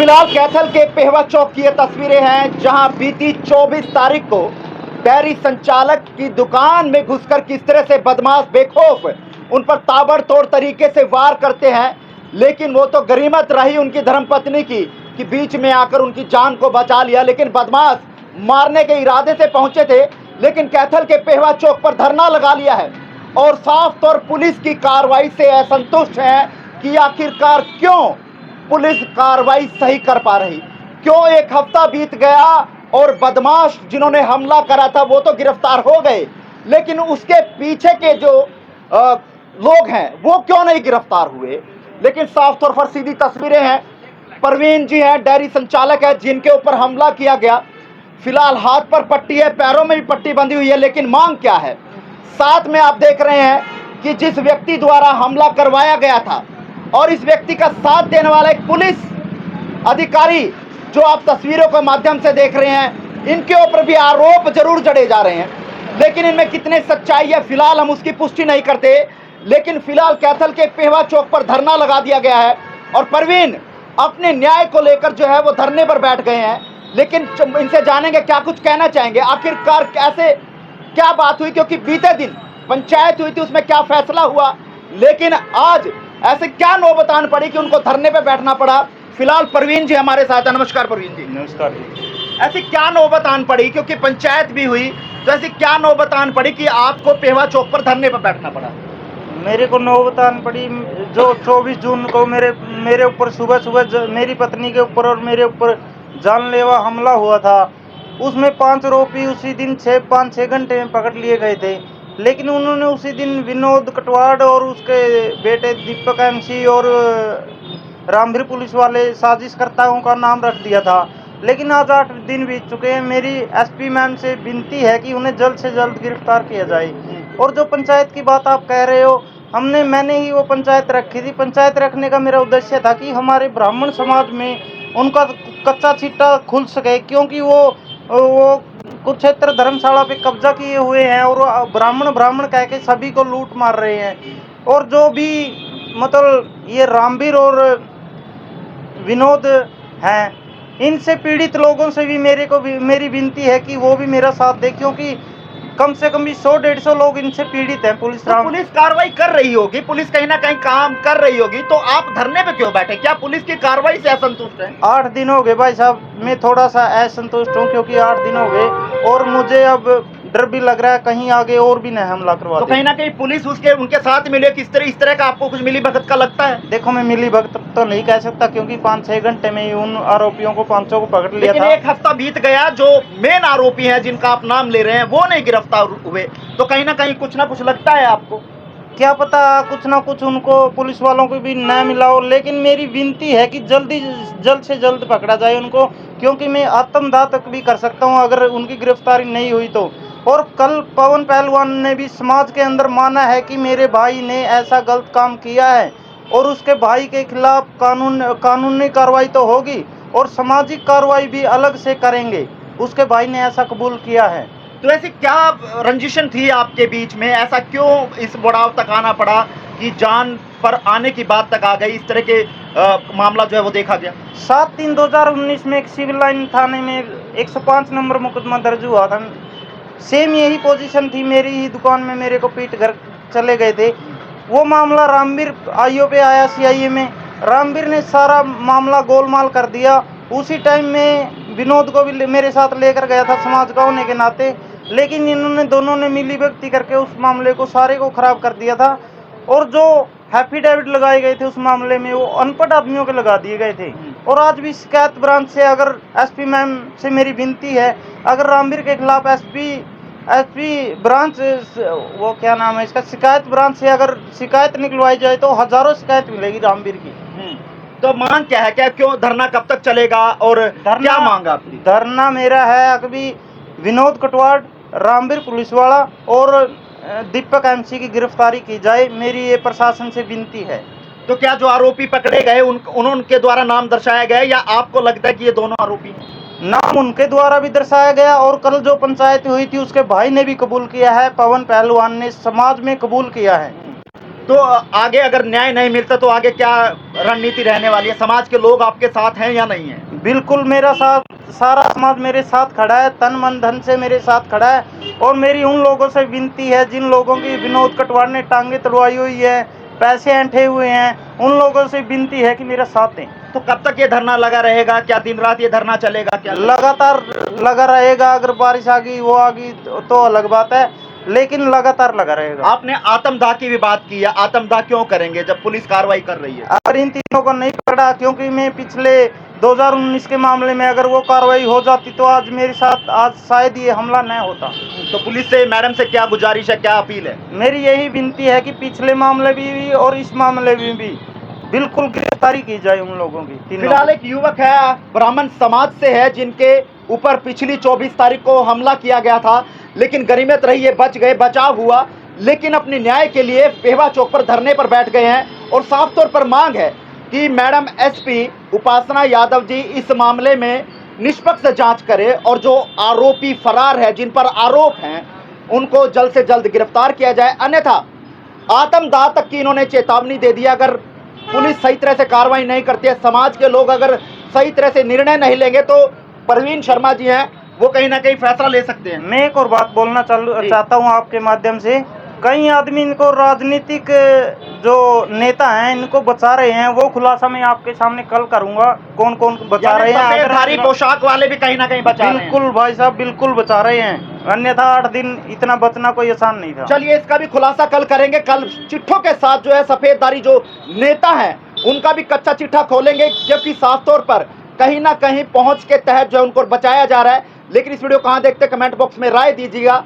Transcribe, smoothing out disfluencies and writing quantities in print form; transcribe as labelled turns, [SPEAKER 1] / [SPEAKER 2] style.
[SPEAKER 1] फिलहाल कैथल के पेहवा चौक की ये तस्वीरें हैं जहां बीती 24 तारीख को डेयरी संचालक की दुकान में घुसकर किस तरह से बदमाश बेखौफ उन पर ताबड़तोड़ तरीके से वार करते हैं। लेकिन वो तो गनीमत रही उनकी धर्मपत्नी की कि बीच में आकर उनकी जान को बचा लिया, लेकिन बदमाश मारने के इरादे से पहुंचे थे, लेकिन कैथल के पेहवा चौक पर धरना लगा लिया है और साफ तौर पुलिस की कार्रवाई से असंतुष्ट है कि आखिरकार क्यों पुलिस कार्रवाई सही कर पा रही, क्यों एक हफ्ता बीत गया और बदमाश जिन्होंने हमला करा था वो तो गिरफ्तार हो गए, लेकिन उसके पीछे के जो लोग हैं वो क्यों नहीं गिरफ्तार हुए। लेकिन साफ तौर पर सीधी तस्वीरें हैं, परवीन जी हैं, डेयरी संचालक है जिनके ऊपर हमला किया गया। फिलहाल हाथ पर पट्टी है, पैरों में भी पट्टी बंधी हुई है, लेकिन मांग क्या है। साथ में आप देख रहे हैं कि जिस व्यक्ति द्वारा हमला करवाया गया था और इस व्यक्ति का साथ देने वाला एक पुलिस अधिकारी जो आप तस्वीरों के माध्यम से देख रहे हैं, इनके ऊपर भी आरोप जरूर जड़े जा रहे हैं, लेकिन इनमें कितने सच्चाई है फिलहाल हम उसकी पुष्टि नहीं करते। लेकिन फिलहाल कैथल के पेहवा चौक पर धरना लगा दिया गया है और परवीन अपने न्याय को लेकर जो है वो धरने पर बैठ गए हैं। लेकिन इनसे जानेंगे क्या कुछ कहना चाहेंगे, आखिरकार कैसे क्या बात हुई, क्योंकि बीते दिन पंचायत हुई थी उसमें क्या फैसला हुआ, लेकिन आज ऐसे क्या नौबत आन पड़ी कि उनको धरने पे बैठना पड़ा। फिलहाल परवीन जी हमारे साथ हैं। नमस्कार परवीन जी।
[SPEAKER 2] नमस्कार जी।
[SPEAKER 1] ऐसी क्या नौबत आन पड़ी, क्योंकि पंचायत भी हुई, तो ऐसी क्या नौबत आन पड़ी कि आपको पेहवा चौक पर धरने पर बैठना पड़ा।
[SPEAKER 2] मेरे को नौबत आन पड़ी जो 24 जून को मेरे ऊपर सुबह मेरी पत्नी के ऊपर और मेरे ऊपर जानलेवा हमला हुआ था। उसमें 5 आरोपी उसी दिन 5-6 घंटे में पकड़ लिए गए थे, लेकिन उन्होंने उसी दिन विनोद कटवाड़ और उसके बेटे दीपक एमसी और रामवीर पुलिस वाले साजिशकर्ताओं का नाम रख दिया था। लेकिन आज 8 दिन बीत चुके हैं। मेरी एसपी मैम से विनती है कि उन्हें जल्द से जल्द गिरफ्तार किया जाए। और जो पंचायत की बात आप कह रहे हो, मैंने ही वो पंचायत रखी थी। पंचायत रखने का मेरा उद्देश्य था कि हमारे ब्राह्मण समाज में उनका कच्चा छिट्टा खुल सके, क्योंकि वो कुरुक्षेत्र धर्मशाला पे कब्जा किए हुए हैं और ब्राह्मण कह के सभी को लूट मार रहे हैं। और जो भी मतलब ये रामवीर और विनोद हैं, इनसे पीड़ित लोगों से भी मेरी विनती है कि वो भी मेरा साथ दे, क्योंकि कम से कम भी 100-150 लोग इनसे पीड़ित हैं। पुलिस
[SPEAKER 1] कार्रवाई कर रही होगी, पुलिस कहीं ना कहीं काम कर रही होगी, तो आप धरने पे क्यों बैठे, क्या पुलिस की कार्रवाई से असंतुष्ट हैं?
[SPEAKER 2] 8 दिन हो गए भाई साहब, मैं थोड़ा सा असंतुष्ट हूँ, क्योंकि 8 दिन हो गए और मुझे अब डर भी लग रहा है कहीं आगे और भी न हमला करवा
[SPEAKER 1] तो कहीं ना कहीं पुलिस उनके साथ मिले, इस तरह का आपको कुछ मिली भगत का लगता है?
[SPEAKER 2] देखो, मैं मिली भगत तो नहीं कह सकता, क्योंकि 5-6 घंटे में ही उन आरोपियों को 500 को पकड़ लिया था।
[SPEAKER 1] एक हफ्ता बीत गया, जो मेन आरोपी हैं जिनका आप नाम ले रहे हैं वो नहीं गिरफ्तार हुए, तो कहीं ना कहीं कुछ ना कुछ लगता है आपको?
[SPEAKER 2] क्या पता कुछ ना कुछ उनको पुलिस वालों को भी न मिला हो, लेकिन मेरी विनती है कि जल्द से जल्द पकड़ा जाए उनको, क्योंकि मैं आत्मदाह तक भी कर सकता हूं अगर उनकी गिरफ्तारी नहीं हुई तो। और कल पवन पहलवान ने भी समाज के अंदर माना है कि मेरे भाई ने ऐसा गलत काम किया है और उसके भाई के खिलाफ कानूनी कार्रवाई तो होगी और सामाजिक कार्रवाई भी अलग से करेंगे। उसके भाई ने ऐसा कबूल किया है।
[SPEAKER 1] तो ऐसी क्या रंजिशन थी आपके बीच में, ऐसा क्यों इस बढ़ाव तक आना पड़ा कि जान पर आने की बात तक आ गई, इस तरह के मामला जो है वो देखा गया?
[SPEAKER 2] 7/3/2019 में एक सिविल लाइन थाने में 105 नंबर मुकदमा दर्ज हुआ था। सेम यही पोजीशन थी, मेरी ही दुकान में मेरे को पीट घर चले गए थे। वो मामला रामवीर आईओ पे आया सीआईए में, रामवीर ने सारा मामला गोलमाल कर दिया। उसी टाइम में विनोद को भी मेरे साथ लेकर गया था समाज का होने के नाते, लेकिन इन्होंने दोनों ने मिली भगती करके उस मामले को सारे को खराब कर दिया था। और जो एफिडेविट लगाए गए थे उस मामले में वो अनपढ़ आदमियों के लगा दिए गए थे। और आज भी शिकायत ब्रांच से, अगर एसपी मैम से मेरी विनती है, अगर रामवीर के खिलाफ एसपी ब्रांच, वो क्या नाम है इसका, शिकायत ब्रांच से अगर शिकायत निकलवाई जाए तो हजारों शिकायत मिलेगी रामवीर की।
[SPEAKER 1] तो मांग क्या है, क्या क्यों धरना कब तक चलेगा और क्या मांग आपकी?
[SPEAKER 2] धरना मेरा है अभी विनोद कटवाड़, रामवीर पुलिसवाला और दीपक एमसी की गिरफ्तारी की जाए, मेरी ये प्रशासन से विनती है।
[SPEAKER 1] तो क्या जो आरोपी पकड़े गए उनके द्वारा नाम दर्शाया गया, या आपको लगता है कि ये दोनों आरोपी हैं?
[SPEAKER 2] नाम उनके द्वारा भी दर्शाया गया और कल जो पंचायत हुई थी उसके भाई ने भी कबूल किया है, पवन पहलवान ने समाज में कबूल किया है।
[SPEAKER 1] तो आगे अगर न्याय नहीं मिलता तो आगे क्या रणनीति रहने वाली है? समाज के लोग आपके साथ हैं या नहीं है?
[SPEAKER 2] बिल्कुल मेरा साथ, सारा समाज मेरे साथ खड़ा है, तन मन धन से मेरे साथ खड़ा है। और मेरी उन लोगों से विनती है जिन लोगों की विनोद कटवार ने टांगे तड़वाई हुई है, पैसे ऐंठे हुए हैं, उन लोगों से विनती है कि मेरा साथ दें।
[SPEAKER 1] तो कब तक ये धरना लगा रहेगा? क्या दिन रात ये धरना चलेगा? क्या
[SPEAKER 2] लगातार लगा रहेगा। अगर बारिश आ गई, वो आ गई तो अलग बात है, लेकिन लगातार लगा रहेगा।
[SPEAKER 1] आपने आत्मदाह की भी बात की है, आत्मदाह क्यों करेंगे जब पुलिस कार्रवाई कर रही है?
[SPEAKER 2] अगर इन तीनों को नहीं पकड़ा, क्योंकि मैं पिछले 2019 के मामले में अगर वो कार्रवाई हो जाती तो आज मेरे साथ आज शायद ये हमला न होता।
[SPEAKER 1] तो पुलिस से, मैडम से क्या गुजारिश है, क्या अपील है?
[SPEAKER 2] मेरी यही विनती है कि पिछले मामले भी और इस मामले में भी बिल्कुल गिरफ्तारी की जाए उन लोगों की, तीनों।
[SPEAKER 1] फिलहाल एक युवक है, ब्राह्मण समाज से है, जिनके ऊपर पिछली 24 तारीख को हमला किया गया था, लेकिन गनीमत रही है, बच गए, बचाव हुआ। लेकिन अपने न्याय के लिए पेहवा चौक पर धरने पर बैठ गए हैं और साफ तौर पर मांग है कि मैडम एसपी उपासना यादव जी इस मामले में निष्पक्ष जांच करे और जो आरोपी फरार है, जिन पर आरोप हैं, उनको जल्द से जल्द गिरफ्तार किया जाए। अन्यथा आत्मदाह तक की इन्होंने चेतावनी दे दी। अगर पुलिस सही तरह से कार्रवाई नहीं करती है, समाज के लोग अगर सही तरह से निर्णय नहीं लेंगे, तो प्रवीण शर्मा जी हैं, वो कहीं ना कहीं फैसला ले सकते हैं।
[SPEAKER 2] मैं एक और बात बोलना चाहता हूँ आपके माध्यम से। कई आदमी इनको राजनीतिक जो नेता हैं इनको बचा रहे हैं, वो खुलासा मैं आपके सामने कल करूंगा, कौन कौन बचा रहे हैं।
[SPEAKER 1] अगर भारी पोशाक वाले भी कहीं ना कहीं बचा रहे हैं।
[SPEAKER 2] बिल्कुल भाई साहब, बिल्कुल बचा रहे हैं, अन्यथा 8 दिन इतना बचना कोई आसान नहीं था।
[SPEAKER 1] चलिए, इसका भी खुलासा कल करेंगे। कल चिट्ठों के साथ जो है सफेददारी जो नेता है उनका भी कच्चा चिट्ठा खोलेंगे, जबकि साफ तौर पर कहीं ना कहीं पहुंच के तहत जो है उनको बचाया जा रहा है। लेकिन इस वीडियो कहां देखते, कमेंट बॉक्स में राय दीजिएगा।